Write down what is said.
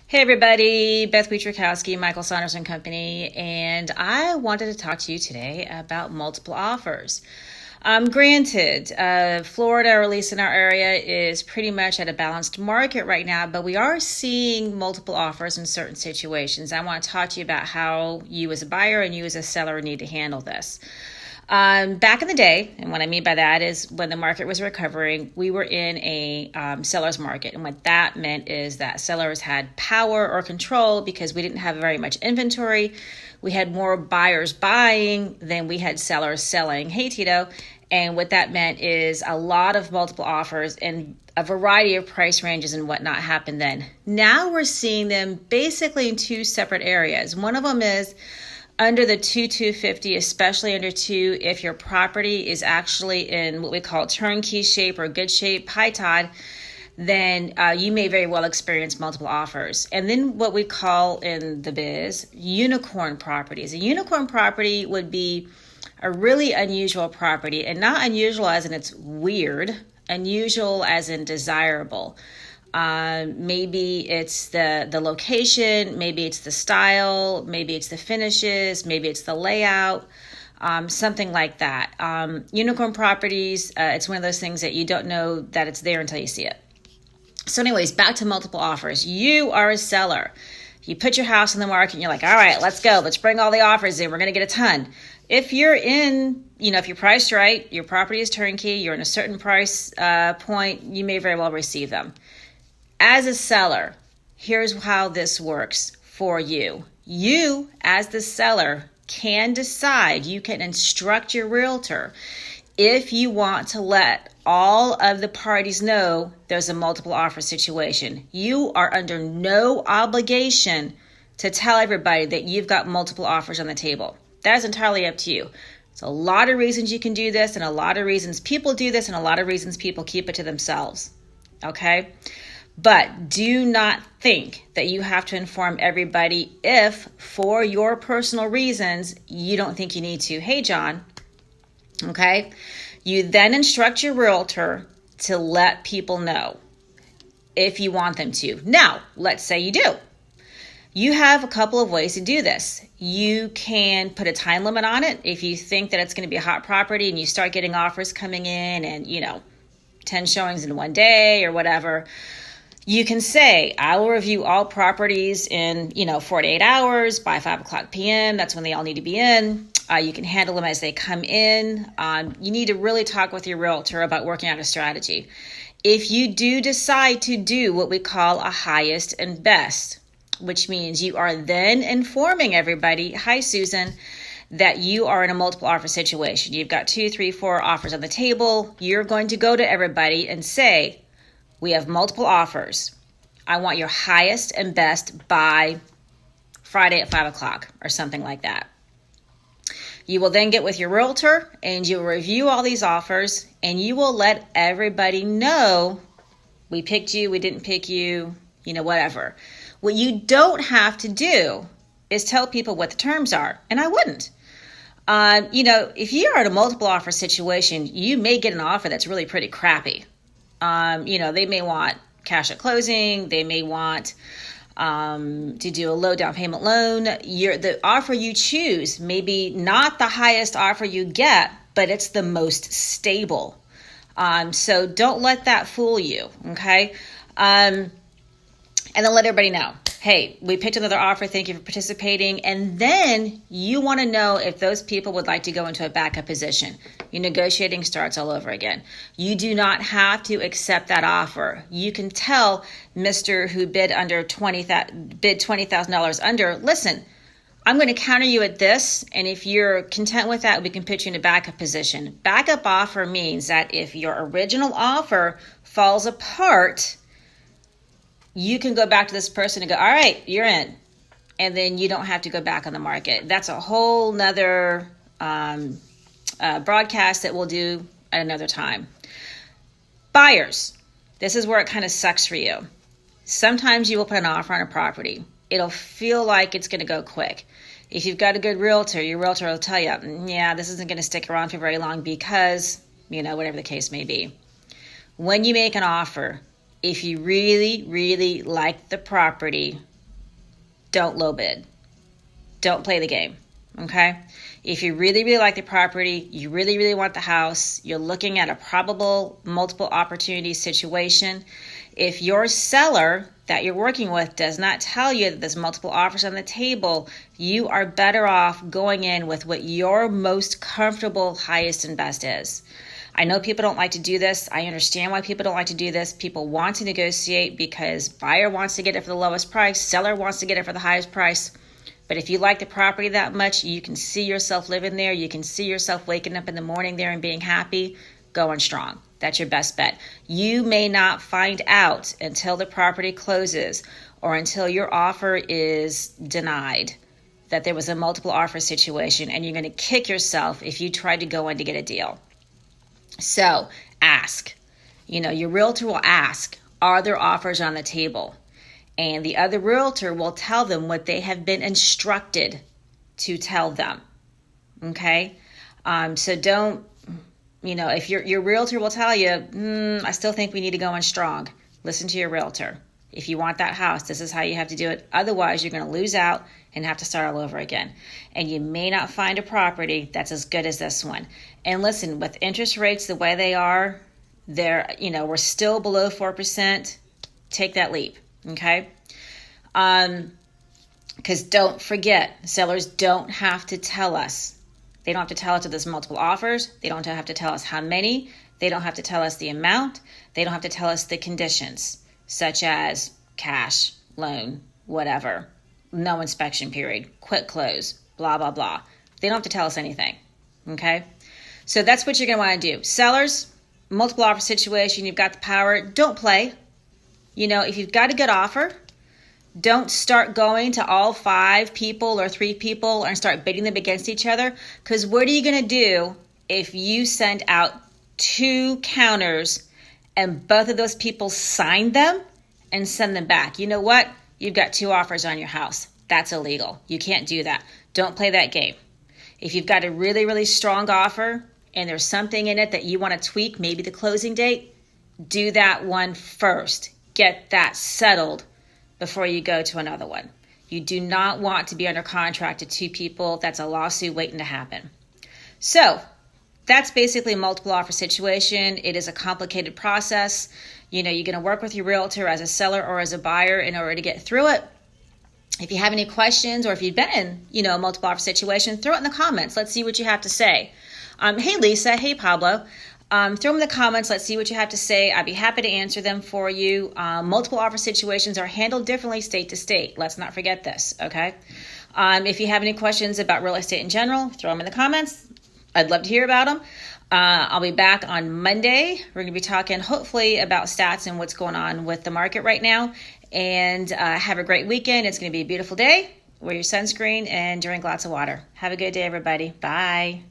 Hey everybody, Beth Wietrokowski, Michael Saunders and Company, and I wanted to talk to you today about multiple offers. Granted, Florida, or at least in our area, is pretty much at a balanced market right now, but we are seeing multiple offers in certain situations. I want to talk to you about how you as a buyer and you as a seller need to handle this. Back in the day, and what I mean by that is when the market was recovering, we were in a seller's market. And what that meant is that sellers had power or control because we didn't have very much inventory. We had more buyers buying than we had sellers selling. Hey, Tito. And what that meant is a lot of multiple offers and a variety of price ranges and whatnot happened then. Now we're seeing them basically in two separate areas. One of them is under the 250, especially under 2, if your property is actually in what we call turnkey shape or good shape, high tide, then you may very well experience multiple offers. And then what we call in the biz unicorn properties. A unicorn property would be a really unusual property, and not unusual as in it's weird, unusual as in desirable. Maybe it's the location, maybe it's the style, maybe it's the finishes, maybe it's the layout, something like that. Unicorn properties, it's one of those things that you don't know that it's there until you see it. So anyways, back to multiple offers. You are a seller. You put your house on the market and you're like, all right, let's go. Let's bring all the offers in. We're going to get a ton. If you're in, if you're priced right, your property is turnkey, you're in a certain price point, you may very well receive them. As a seller, here's how this works for you. You, as the seller, can decide, you can instruct your realtor if you want to let all of the parties know there's a multiple offer situation. You are under no obligation to tell everybody that you've got multiple offers on the table. That is entirely up to you. There's a lot of reasons you can do this, and a lot of reasons people do this, and a lot of reasons people keep it to themselves. Okay? But do not think that you have to inform everybody if, for your personal reasons, you don't think you need to. Hey, John. Okay? You then instruct your realtor to let people know if you want them to. Now, let's say you do. You have a couple of ways to do this. You can put a time limit on it. If you think that it's going to be a hot property and you start getting offers coming in and, 10 showings in one day or whatever, you can say, I will review all properties in, 48 hours by 5 o'clock p.m. That's when they all need to be in. You can handle them as they come in. You need to really talk with your realtor about working out a strategy. If you do decide to do what we call a highest and best, which means you are then informing everybody, hi, Susan, that you are in a multiple offer situation. You've got 2, 3, 4 offers on the table. You're going to go to everybody and say, we have multiple offers. I want your highest and best by Friday at 5 o'clock or something like that. You will then get with your realtor and you'll review all these offers and you will let everybody know we picked you, we didn't pick you, whatever. What you don't have to do is tell people what the terms are, and I wouldn't. If you're in a multiple offer situation, you may get an offer that's really pretty crappy. They may want cash at closing. They may want to do a low down payment loan. The offer you choose may be not the highest offer you get, but it's the most stable. So don't let that fool you, okay? And then let everybody know, hey, we picked another offer. Thank you for participating. And then you want to know if those people would like to go into a backup position. Your negotiating starts all over again. You do not have to accept that offer. You can tell Mr. who bid $20,000 under, listen, I'm going to counter you at this. And if you're content with that, we can put you in a backup position. Backup offer means that if your original offer falls apart, you can go back to this person and go, all right, you're in. And then you don't have to go back on the market. That's a whole nother broadcast that we'll do at another time. Buyers, this is where it kind of sucks for you. Sometimes you will put an offer on a property. It'll feel like it's going to go quick. If you've got a good realtor, your realtor will tell you, yeah, this isn't going to stick around for very long because, whatever the case may be. When you make an offer, if you really, really like the property, don't low bid. Don't play the game, okay? If you really, really like the property, you really, really want the house, you're looking at a probable multiple opportunity situation. If your seller that you're working with does not tell you that there's multiple offers on the table, you are better off going in with what your most comfortable, highest and best is. I know people don't like to do this. I understand why people don't like to do this. People want to negotiate because buyer wants to get it for the lowest price, seller wants to get it for the highest price. But if you like the property that much, you can see yourself living there, you can see yourself waking up in the morning there and being happy, going strong. That's your best bet. You may not find out until the property closes or until your offer is denied that there was a multiple offer situation, and you're going to kick yourself if you tried to go in to get a deal. So ask. Your realtor will ask, are there offers on the table? And the other realtor will tell them what they have been instructed to tell them. Okay? So don't, if your realtor will tell you, I still think we need to go in strong, listen to your realtor. If you want that house, this is how you have to do it. Otherwise, you're going to lose out and have to start all over again. And you may not find a property that's as good as this one. And listen, with interest rates the way they are, we're still below 4%. Take that leap. Okay. Because don't forget, sellers don't have to tell us. They don't have to tell us that there's multiple offers. They don't have to tell us how many. They don't have to tell us the amount. They don't have to tell us the conditions, such as cash, loan, whatever, no inspection period, quick close, blah, blah, blah. They don't have to tell us anything. Okay. So that's what you're going to want to do. Sellers, multiple offer situation, you've got the power. Don't play. If you've got a good offer, don't start going to all 5 people or 3 people and start bidding them against each other. Because what are you going to do if you send out 2 counters and both of those people sign them and send them back? You know what? You've got 2 offers on your house. That's illegal. You can't do that. Don't play that game. If you've got a really, really strong offer and there's something in it that you want to tweak, maybe the closing date, do that one first. Get that settled before you go to another one. You do not want to be under contract to 2 people. That's a lawsuit waiting to happen. So that's basically a multiple offer situation. It is a complicated process. You're going to work with your realtor as a seller or as a buyer in order to get through it. If you have any questions or if you've been in, a multiple offer situation, throw it in the comments. Let's see what you have to say. Hey, Lisa. Hey, Pablo. Throw them in the comments. Let's see what you have to say. I'd be happy to answer them for you. Multiple offer situations are handled differently state to state. Let's not forget this, okay? If you have any questions about real estate in general, throw them in the comments. I'd love to hear about them. I'll be back on Monday. We're going to be talking hopefully about stats and what's going on with the market right now. And have a great weekend. It's going to be a beautiful day. Wear your sunscreen and drink lots of water. Have a good day, everybody. Bye.